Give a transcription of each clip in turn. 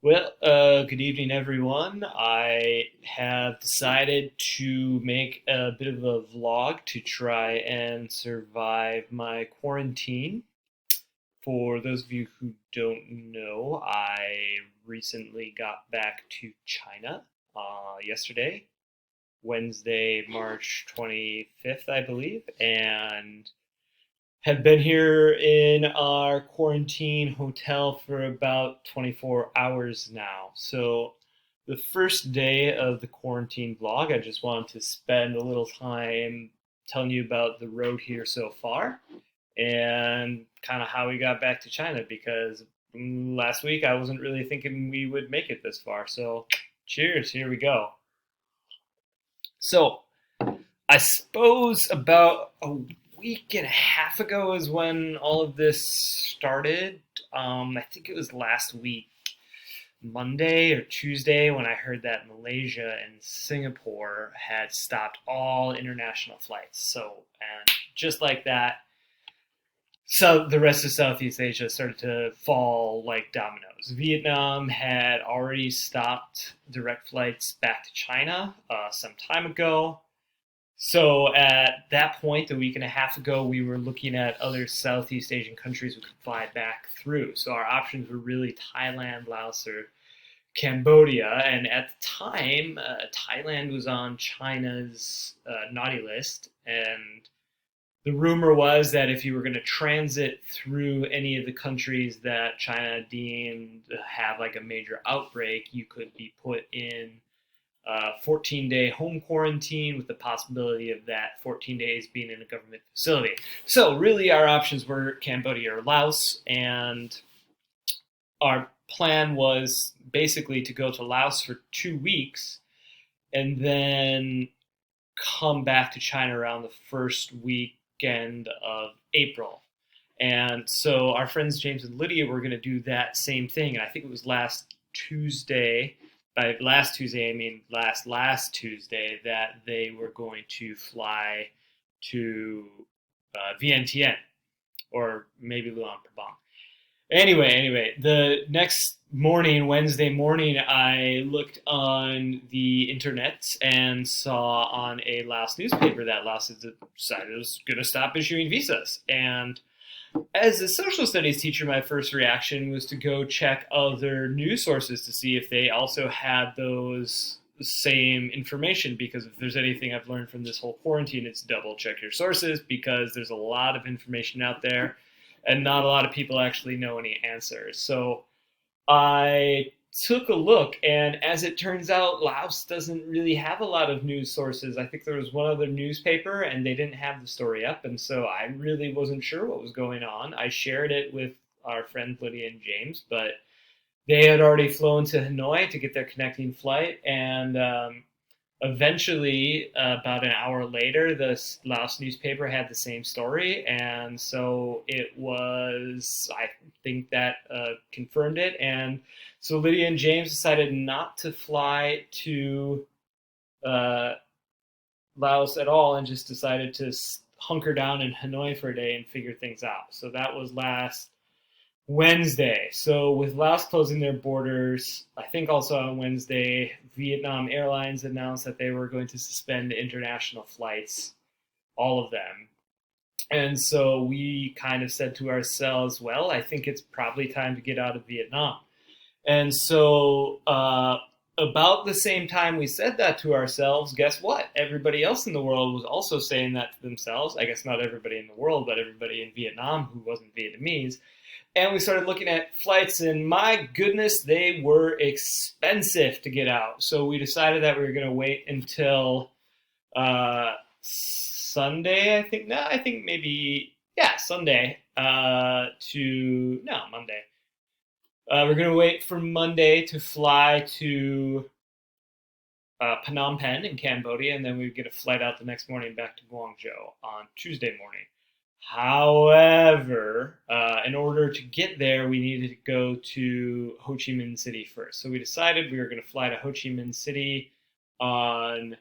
Good evening, everyone. I have decided to make a bit of a vlog to try and survive my quarantine. For those of you who don't know, I recently got back to China yesterday, Wednesday, March 25th, I believe, and have been here in our quarantine hotel for about 24 hours now. So, the first day of the quarantine vlog, I just wanted to spend a little time telling you about the road here so far and kind of how we got back to China because last week I wasn't really thinking we would make it this far. So, cheers, here we go. So, I suppose about a week and a half ago is when all of this started. I think it was last week, Monday or Tuesday, when I heard that Malaysia and Singapore had stopped all international flights. And just like that, so the rest of Southeast Asia started to fall like dominoes. Vietnam had already stopped direct flights back to China some time ago. So at that point, a week and a half ago, we were looking at other Southeast Asian countries we could fly back through. So our options were really Thailand, Laos, or Cambodia. And at the time, Thailand was on China's naughty list. And the rumor was that if you were going to transit through any of the countries that China deemed to have like a major outbreak, you could be put in 14-day home quarantine with the possibility of that 14 days being in a government facility. So really our options were Cambodia or Laos, and our plan was basically to go to Laos for 2 weeks and then come back to China around the first weekend of April. And so our friends James and Lydia were going to do that same thing. And I think it was last Tuesday, by last Tuesday, I mean last Tuesday, that they were going to fly to Vientiane or maybe Luang Prabang. Anyway, the next morning, Wednesday morning, I looked on the internet and saw on a Laos newspaper that Laos had decided it was going to stop issuing visas. And as a social studies teacher, my first reaction was to go check other news sources to see if they also had those same information, because if there's anything I've learned from this whole quarantine, it's double check your sources, because there's a lot of information out there and not a lot of people actually know any answers. So I took a look, and as it turns out, Laos doesn't really have a lot of news sources. I think there was one other newspaper, and they didn't have the story up, and so I really wasn't sure what was going on. I shared it with our friends Lydia and James, but they had already flown to Hanoi to get their connecting flight, and eventually, about an hour later, the Laos newspaper had the same story, and so it was, I think that confirmed it. And so Lydia and James decided not to fly to uh, Laos at all and just decided to hunker down in Hanoi for a day and figure things out. So that was last Wednesday. So with Laos closing their borders, I think also on Wednesday, Vietnam Airlines announced that they were going to suspend international flights, all of them. And so we kind of said to ourselves, well, I think it's probably time to get out of Vietnam. And so about the same time we said that to ourselves, guess what? Everybody else in the world was also saying that to themselves. I guess not everybody in the world, but everybody in Vietnam who wasn't Vietnamese. And we started looking at flights, and my goodness, they were expensive to get out. So we decided that we were going to wait until Sunday, I think. No, I think maybe, yeah, Sunday to, no, Monday. We're going to wait for Monday to fly to Phnom Penh in Cambodia, and then we get a flight out the next morning back to Guangzhou on Tuesday morning. However, in order to get there, we needed to go to Ho Chi Minh City first. So we decided we were going to fly to Ho Chi Minh City on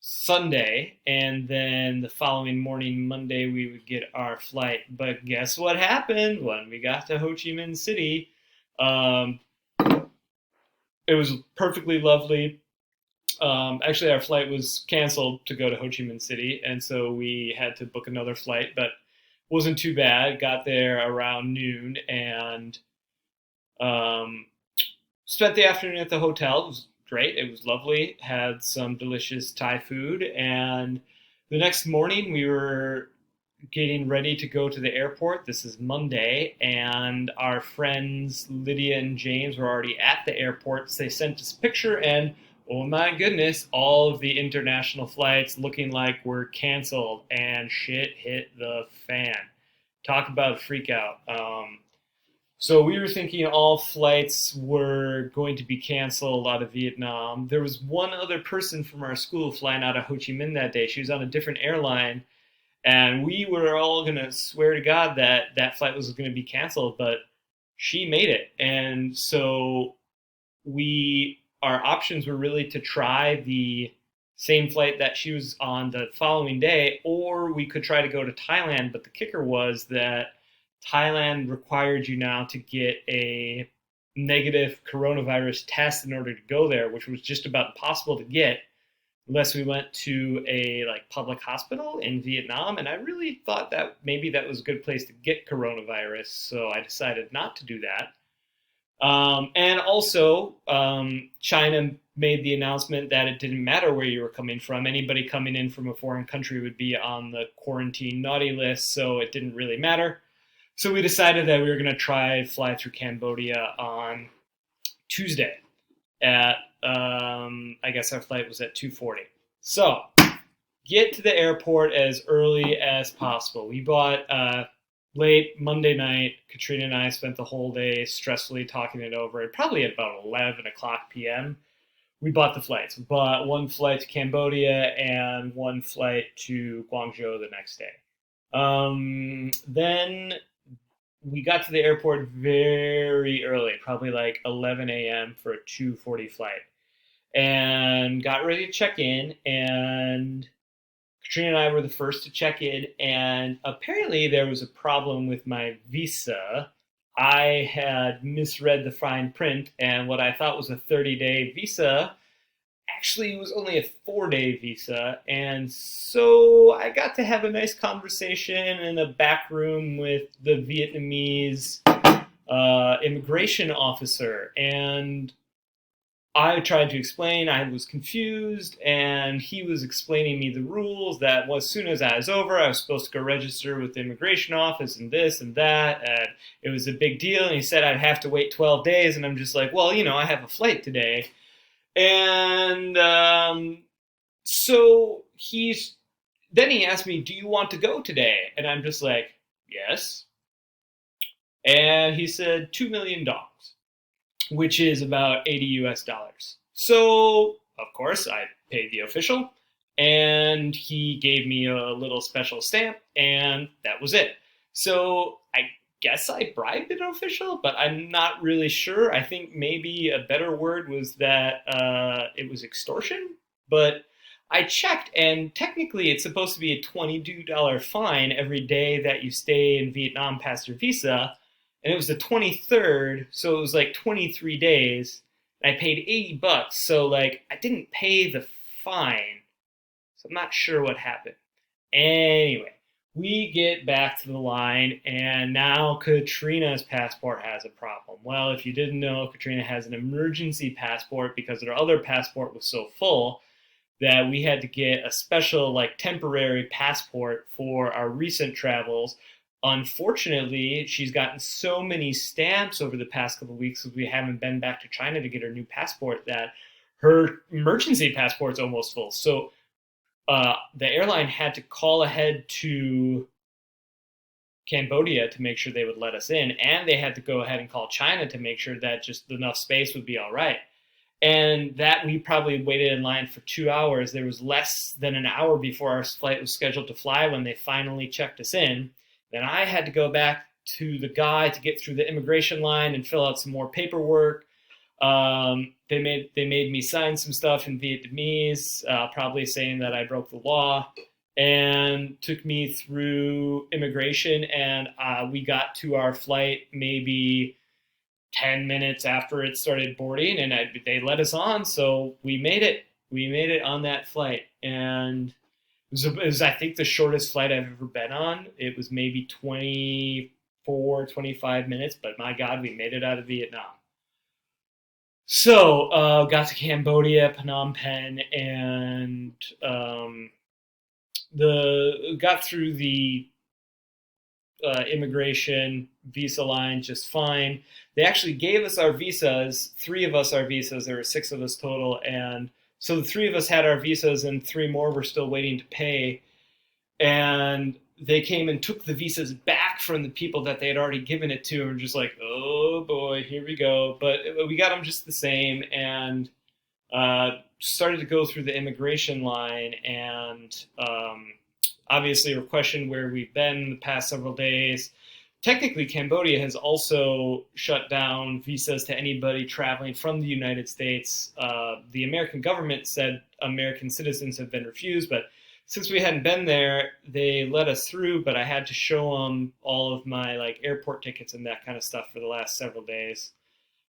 Sunday, and then the following morning, Monday, we would get our flight. But guess what happened when we got to Ho Chi Minh City? Um, it was perfectly lovely. Actually, our flight was canceled to go to Ho Chi Minh City, and so we had to book another flight, but wasn't too bad. Got there around noon and um, spent the afternoon at the hotel. It was great. It was lovely. Had some delicious Thai food, and the next morning we were getting ready to go to the airport. This is Monday, and our friends Lydia and James were already at the airport. So they sent us a picture, and oh my goodness, all of the international flights looking like were canceled, and shit hit the fan. Talk about a freak out. So we were thinking all flights were going to be canceled out of Vietnam. There was one other person from our school flying out of Ho Chi Minh that day. She was on a different airline, and we were all going to swear to God that that flight was going to be canceled, but she made it. And so our options were really to try the same flight that she was on the following day, or we could try to go to Thailand. But the kicker was that Thailand required you now to get a negative coronavirus test in order to go there, which was just about impossible to get unless we went to a like public hospital in Vietnam. And I really thought that maybe that was a good place to get coronavirus, so I decided not to do that. And also, China made the announcement that it didn't matter where you were coming from. Anybody coming in from a foreign country would be on the quarantine naughty list, so it didn't really matter. So we decided that we were going to try fly through Cambodia on Tuesday at I guess our flight was at 2:40. So get to the airport as early as possible. We bought late Monday night. Katrina and I spent the whole day stressfully talking it over. And probably at about 11 o'clock p.m. we bought the flights. We bought one flight to Cambodia and one flight to Guangzhou the next day. Then we got to the airport very early, probably like 11 a.m. for a 2:40 flight, and got ready to check in. And Katrina and I were the first to check in, and apparently there was a problem with my visa. I had misread the fine print, and what I thought was a 30-day visa actually was only a 4-day visa. And so I got to have a nice conversation in a back room with the Vietnamese immigration officer. And I tried to explain, I was confused, and he was explaining me the rules that as soon as I was over, I was supposed to go register with the immigration office and this and that, and it was a big deal, and he said I'd have to wait 12 days, and I'm just like, well, I have a flight today. And so then he asked me, do you want to go today? And I'm just like, yes. And he said, $2 million, which is about 80 US dollars. So, of course, I paid the official, and he gave me a little special stamp, and that was it. So, I guess I bribed an official, but I'm not really sure. I think maybe a better word was that it was extortion, but I checked, and technically it's supposed to be a $22 fine every day that you stay in Vietnam past your visa, and it was the 23rd, so it was like 23 days, and I paid $80, so like I didn't pay the fine, so I'm not sure what happened. Anyway, we get back to the line, and now Katrina's passport has a problem. Well, if you didn't know, Katrina has an emergency passport because her other passport was so full that we had to get a special, like, temporary passport for our recent travels. Unfortunately, she's gotten so many stamps over the past couple of weeks because we haven't been back to China to get her new passport that her emergency passport's almost full. So the airline had to call ahead to Cambodia to make sure they would let us in, and they had to go ahead and call China to make sure that just enough space would be all right. And that we probably waited in line for 2 hours. There was less than an hour before our flight was scheduled to fly when they finally checked us in. Then I had to go back to the guy to get through the immigration line and fill out some more paperwork. They made me sign some stuff in Vietnamese, probably saying that I broke the law, and took me through immigration. And we got to our flight maybe 10 minutes after it started boarding, and they let us on, so we made it. We made it on that flight, and it was, I think, the shortest flight I've ever been on. It was maybe 24, 25 minutes, but my God, we made it out of Vietnam. So, got to Cambodia, Phnom Penh, and the got through the immigration visa line just fine. They actually gave us our visas, three of us our visas. There were six of us total, and so the three of us had our visas, and three more were still waiting to pay. And they came and took the visas back from the people that they had already given it to, and were just like, "Oh boy, here we go." But we got them just the same, and started to go through the immigration line, and obviously we're questioned where we've been the past several days. Technically, Cambodia has also shut down visas to anybody traveling from the United States. The American government said American citizens have been refused, but since we hadn't been there, they let us through. But I had to show them all of my like airport tickets and that kind of stuff for the last several days.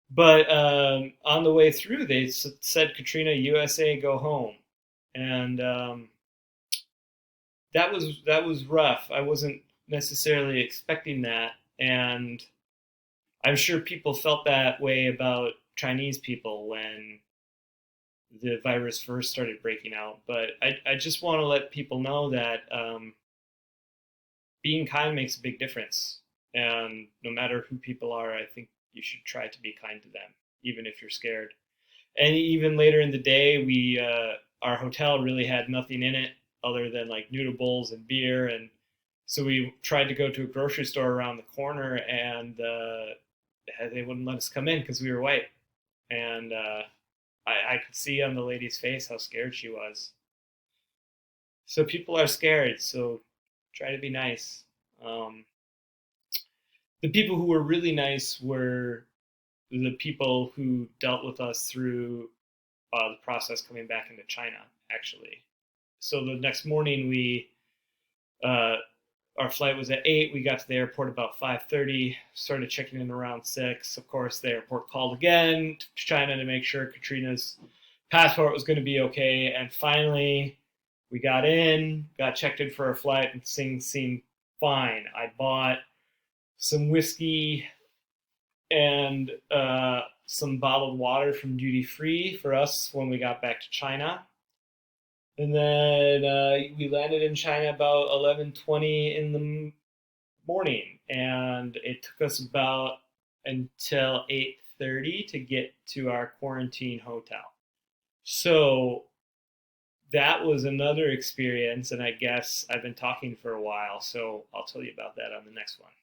But on the way through, they said, "Katrina, USA, go home," and that was rough. I wasn't necessarily expecting that, and I'm sure people felt that way about Chinese people when the virus first started breaking out. But I just want to let people know that being kind makes a big difference, and no matter who people are, I think you should try to be kind to them, even if you're scared. And even later in the day, we our hotel really had nothing in it other than like noodle bowls and beer, and so we tried to go to a grocery store around the corner, and they wouldn't let us come in because we were white, and I could see on the lady's face how scared she was. So people are scared, so try to be nice. Um, the people who were really nice were the people who dealt with us through the process coming back into China, actually. So the next morning, uh, our flight was at 8. We got to the airport about 5:30. Started checking in around 6. Of course, the airport called again to China to make sure Katrina's passport was going to be okay. And finally, we got in, got checked in for our flight, and things seemed fine. I bought some whiskey and some bottled water from duty free for us when we got back to China. And then we landed in China about 11:20 in the morning, and it took us about until 8:30 to get to our quarantine hotel. So that was another experience, and I guess I've been talking for a while, so I'll tell you about that on the next one.